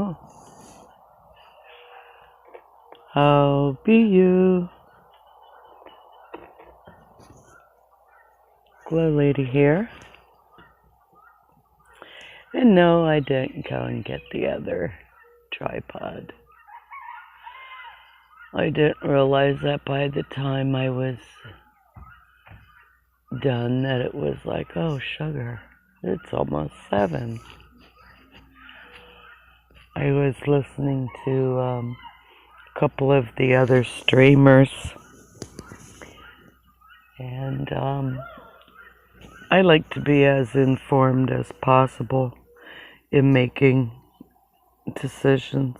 Huh. How be you? GLoLady here. And no, I didn't go and get the other tripod. I didn't realize that by the time I was done that it was like, oh, sugar, it's almost 7. I was listening to a couple of the other streamers, and I like to be as informed as possible in making decisions.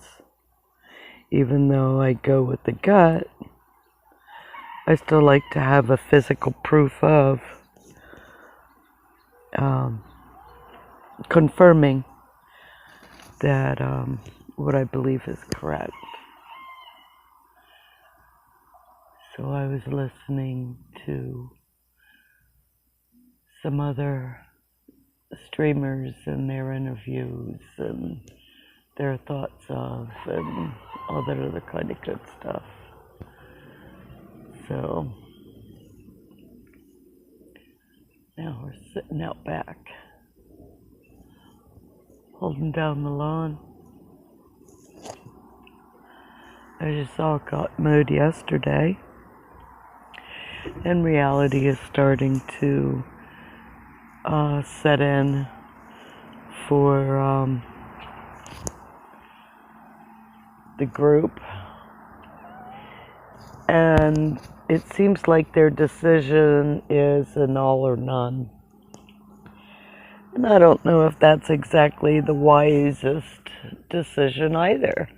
Even though I go with the gut, I still like to have a physical proof of confirming that what I believe is correct. So I was listening to some other streamers and their interviews and their thoughts of and all that other kind of good stuff. So now we're sitting out back, holding down the lawn. I just saw it got mowed yesterday, and reality is starting to set in for the group, and it seems like their decision is an all or none. And I don't know if that's exactly the wisest decision either.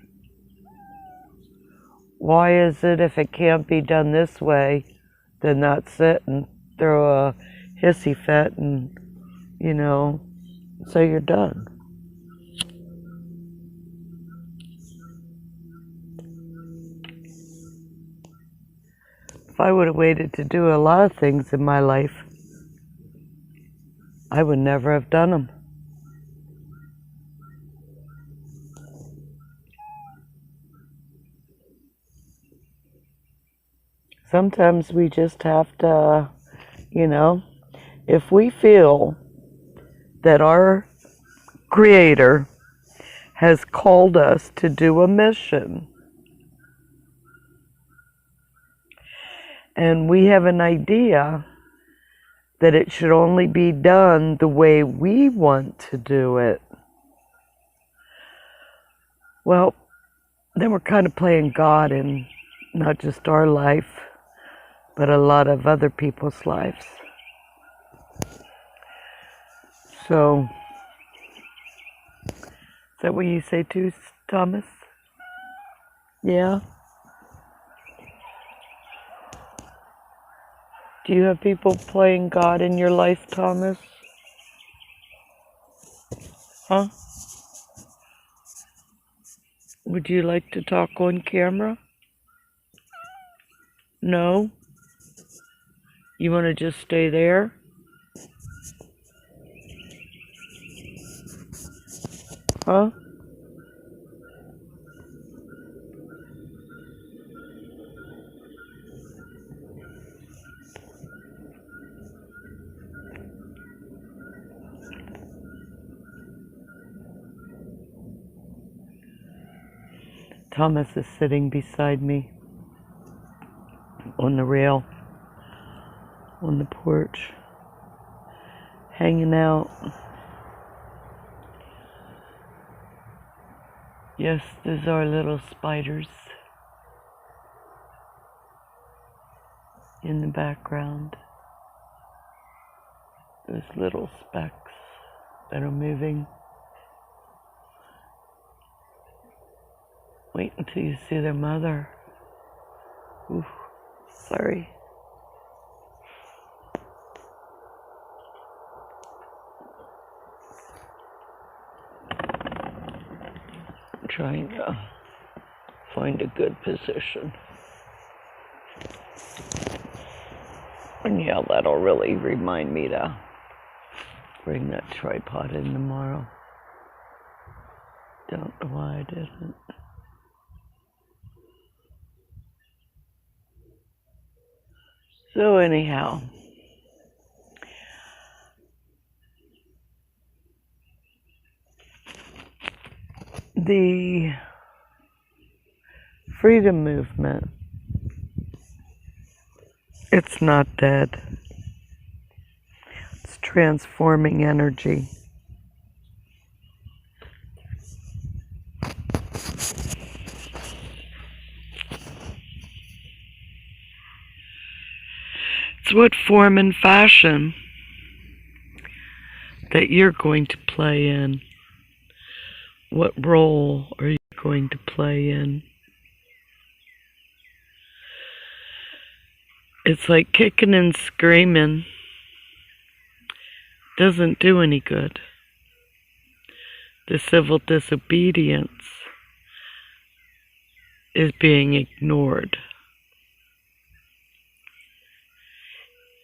Why is it if it can't be done this way, then that's it, and throw a hissy fit and, say you're done? If I would have waited to do a lot of things in my life, I would never have done them. Sometimes we just have to, if we feel that our Creator has called us to do a mission, and we have an idea that it should only be done the way we want to do it, well, then we're kind of playing God in not just our life, but a lot of other people's lives. So, is that what you say too, Thomas? Yeah? Do you have people playing God in your life, Thomas? Huh? Would you like to talk on camera? No? You want to just stay there? Huh? Thomas is sitting beside me on the rail, on the porch, hanging out. Yes, these are little spiders in the background. Those little specks that are moving. Wait until you see their mother. Ooh, sorry. I'm trying to find a good position. And yeah, that'll really remind me to bring that tripod in tomorrow don't know why I didn't. So anyhow, the freedom movement, it's not dead. It's transforming energy. It's what form and fashion that you're going to play in. What role are you going to play in? It's like kicking and screaming doesn't do any good. The civil disobedience is being ignored.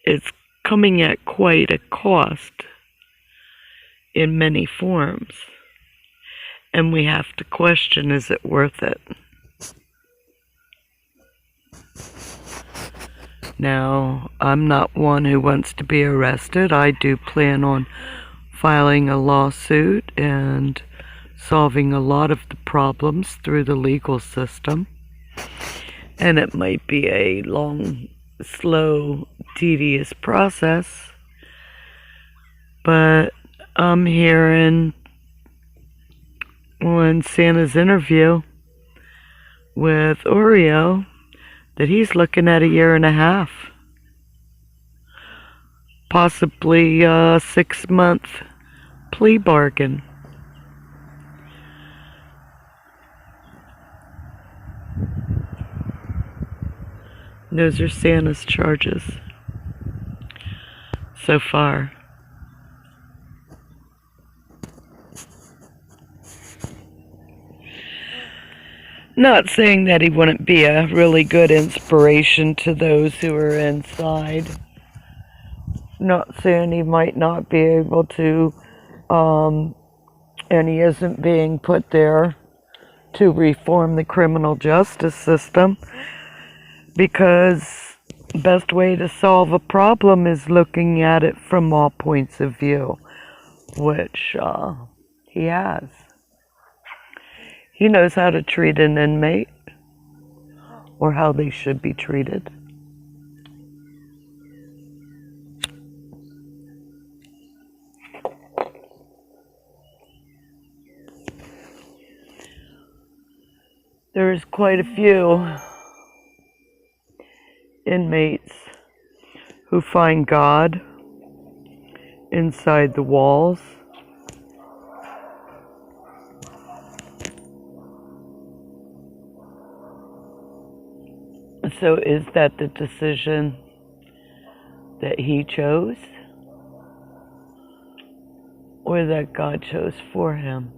It's coming at quite a cost in many forms, and we have to question, is it worth it? Now, I'm not one who wants to be arrested. I do plan on filing a lawsuit and solving a lot of the problems through the legal system. And it might be a long, slow, tedious process. But I'm hearing on Santa's interview with Oreo that he's looking at 1.5 years. Possibly a 6-month plea bargain. Those are Santa's charges so far. Not saying that he wouldn't be a really good inspiration to those who are inside. Not saying he might not be able to, and he isn't being put there to reform the criminal justice system, because the best way to solve a problem is looking at it from all points of view, which he has. He knows how to treat an inmate, or how they should be treated. There's quite a few inmates who find God inside the walls. So is that the decision that he chose, or that God chose for him?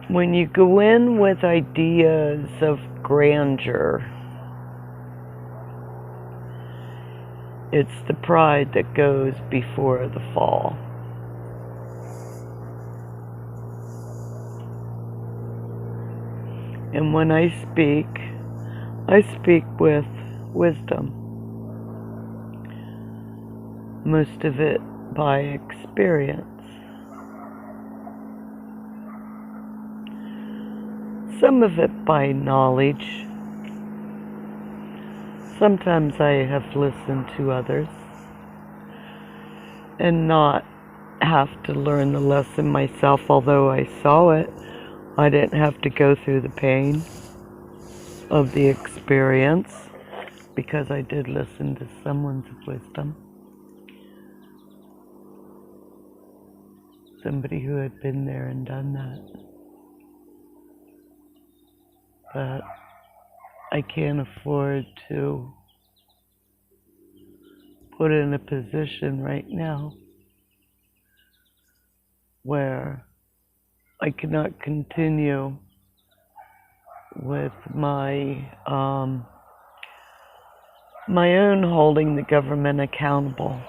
When you go in with ideas of grandeur, it's the pride that goes before the fall. And when I speak with wisdom. Most of it by experience. Some of it by knowledge. Sometimes I have listened to others and not have to learn the lesson myself, although I saw it. I didn't have to go through the pain of the experience because I did listen to someone's wisdom. Somebody who had been there and done that. But I can't afford to put in a position right now where I cannot continue with my my own holding the government accountable.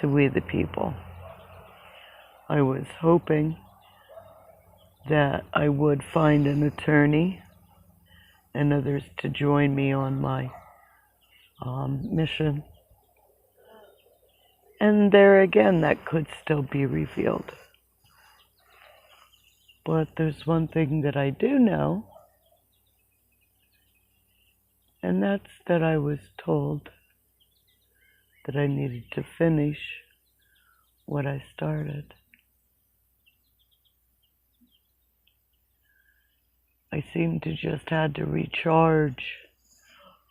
to we the people. I was hoping that I would find an attorney and others to join me on my mission. And there again, that could still be revealed. But there's one thing that I do know, and that's that I was told that I needed to finish what I started. I seemed to just had to recharge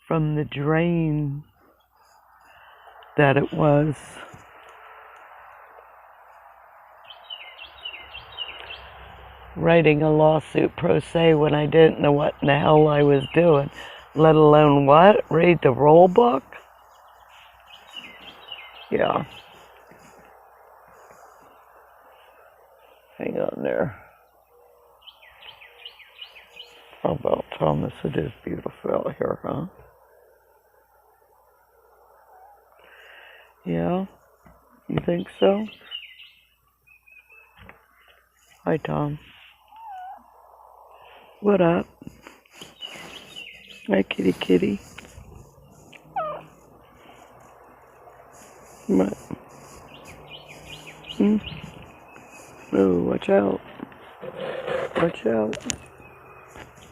from the drain that it was. Writing a lawsuit pro se when I didn't know what in the hell I was doing, let alone what? Read the rule book? Yeah. Hang on there. How about Thomas? It is beautiful out here, huh? Yeah? You think so? Hi, Tom. What up? Hi, kitty kitty. What? Oh, watch out. Watch out.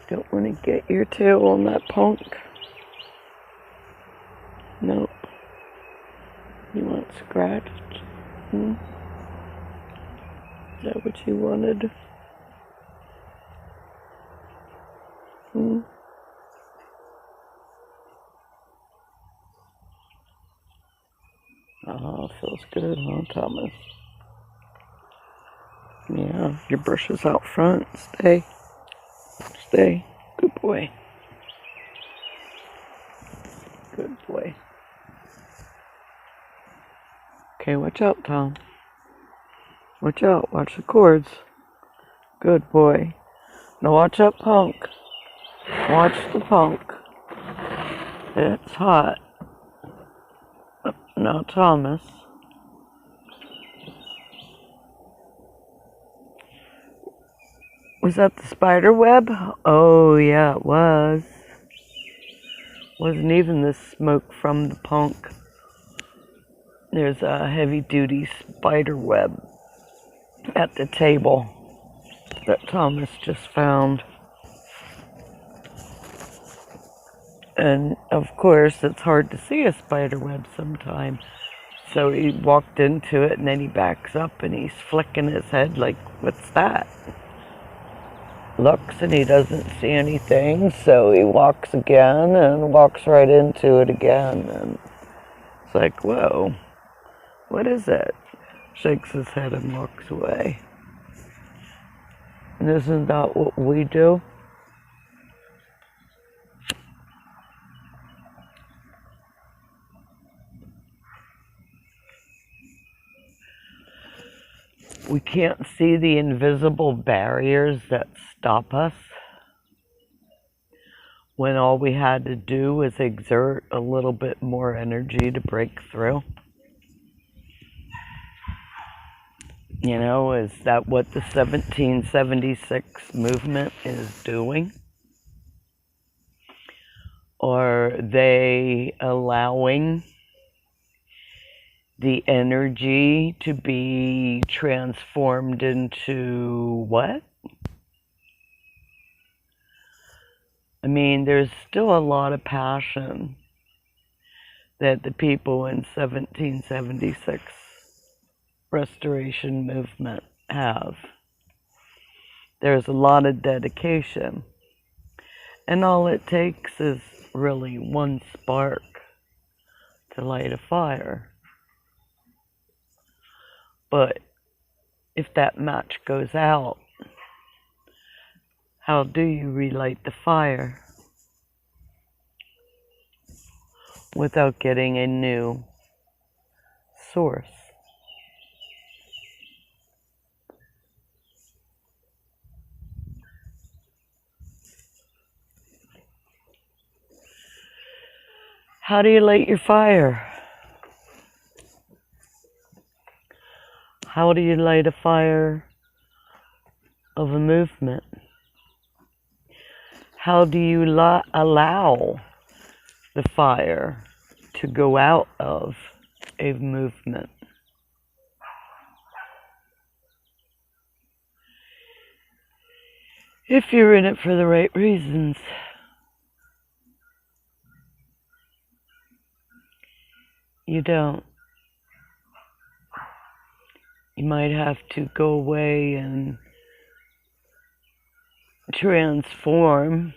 Don't want to get your tail on that punk. Nope. You want scratched? Is that what you wanted? Oh, feels good, huh, Thomas? Yeah, your brush is out front. Stay. Stay. Good boy. Good boy. Okay, watch out, Tom. Watch out. Watch the cords. Good boy. Now watch that punk. Watch the punk. It's hot. Now, Thomas. Was that the spider web? Oh, yeah, it was. Wasn't even the smoke from the punk. There's a heavy-duty spider web at the table that Thomas just found. And, of course, it's hard to see a spider web sometimes. So he walked into it, and then he backs up, and he's flicking his head like, what's that? Looks, and he doesn't see anything, so he walks again, and walks right into it again. And it's like, whoa, what is it? Shakes his head and walks away. And isn't that what we do? We can't see the invisible barriers that stop us when all we had to do was exert a little bit more energy to break through. You know, is that what the 1776 movement is doing? Or are they allowing the energy to be transformed into what? I mean, there's still a lot of passion that the people in 1776 restoration movement have. There's a lot of dedication. And all it takes is really one spark to light a fire. But if that match goes out, how do you relight the fire without getting a new source? How do you light your fire? How do you light a fire of a movement? How do you allow the fire to go out of a movement? If you're in it for the right reasons. You don't. You might have to go away and transform.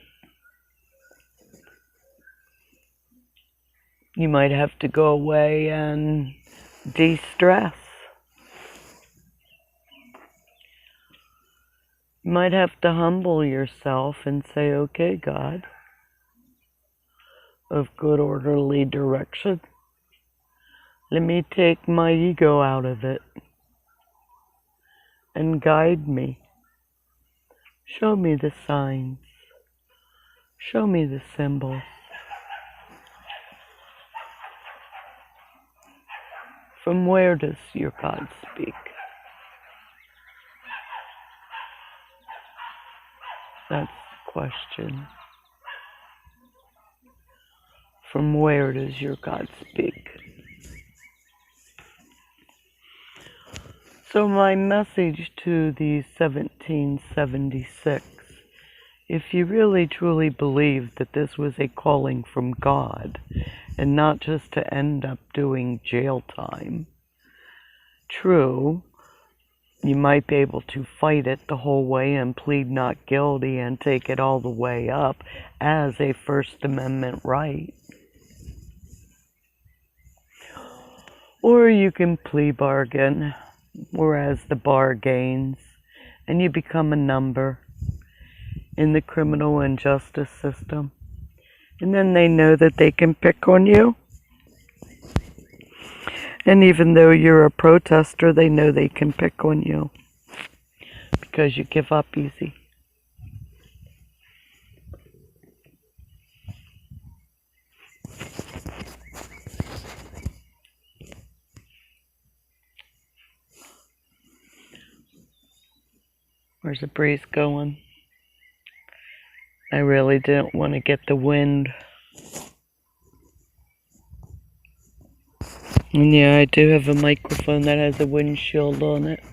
You might have to go away and de-stress. You might have to humble yourself and say, okay, God, of good orderly direction, let me take my ego out of it and guide me. Show me the signs. Show me the symbols. From where does your God speak? That's the question. From where does your God speak? So my message to the 1776, if you really truly believe that this was a calling from God and not just to end up doing jail time, true, you might be able to fight it the whole way and plead not guilty and take it all the way up as a First Amendment right. Or you can plea bargain, whereas the bar gains, and you become a number in the criminal and justice system. And then they know that they can pick on you. And even though you're a protester, they know they can pick on you because you give up easy. Where's the breeze going? I really didn't want to get the wind. And yeah, I do have a microphone that has a windshield on it.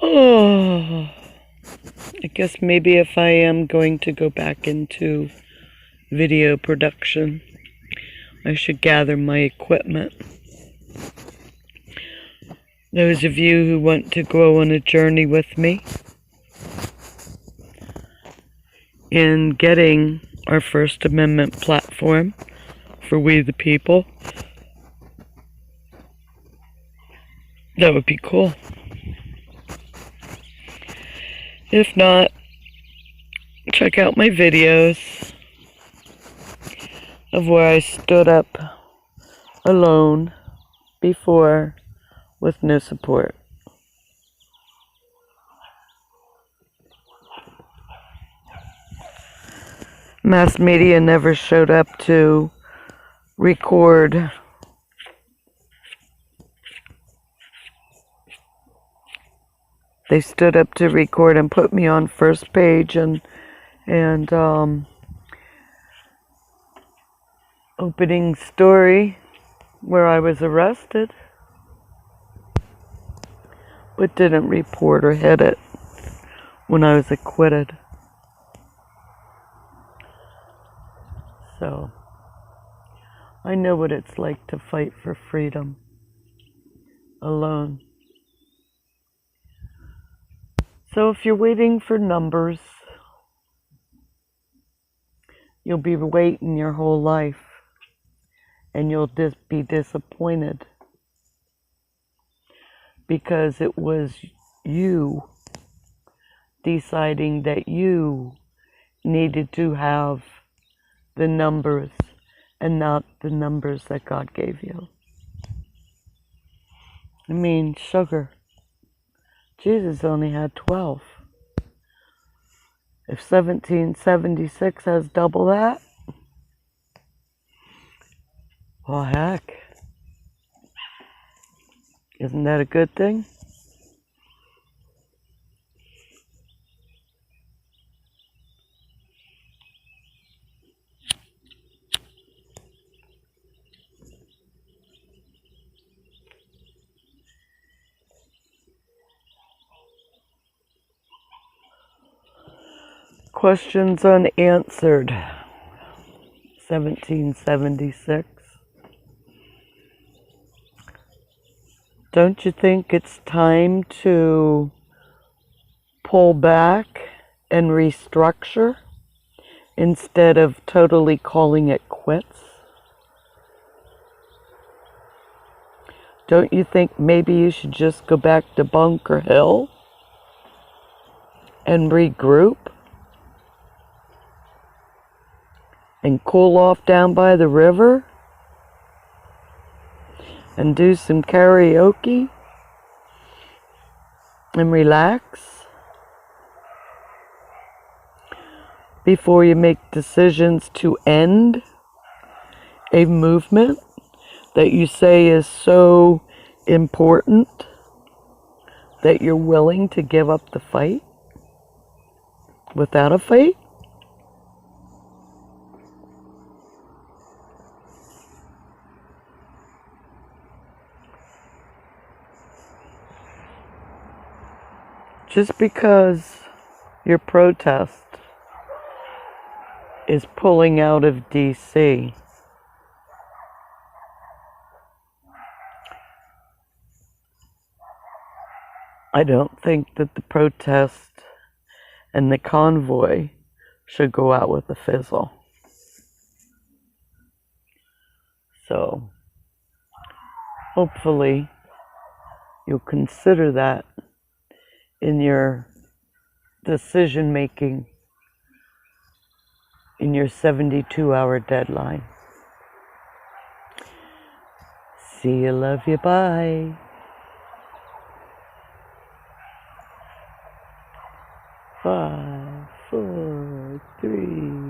Oh, I guess maybe if I am going to go back into video production, I should gather my equipment. Those of you who want to go on a journey with me in getting our First Amendment platform for we the people, that would be cool. If not, check out my videos of where I stood up alone before with no support. Mass media never showed up to record. They stood up to record and put me on first page and opening story where I was arrested, but didn't report or hit it when I was acquitted. So I know what it's like to fight for freedom alone. So if you're waiting for numbers, you'll be waiting your whole life, and you'll be disappointed because it was you deciding that you needed to have the numbers and not the numbers that God gave you. I mean, sugar. Jesus only had 12. If 1776 has double that, well, heck. Isn't that a good thing? Questions unanswered. 1776. Don't you think it's time to pull back and restructure instead of totally calling it quits? Don't you think maybe you should just go back to Bunker Hill and regroup and cool off down by the river and do some karaoke and relax before you make decisions to end a movement that you say is so important that you're willing to give up the fight without a fight? Just because your protest is pulling out of D.C., I don't think that the protest and the convoy should go out with a fizzle. So, hopefully, you'll consider that in your decision making in your 72-hour deadline. See you, love you, bye. 5, 4, 3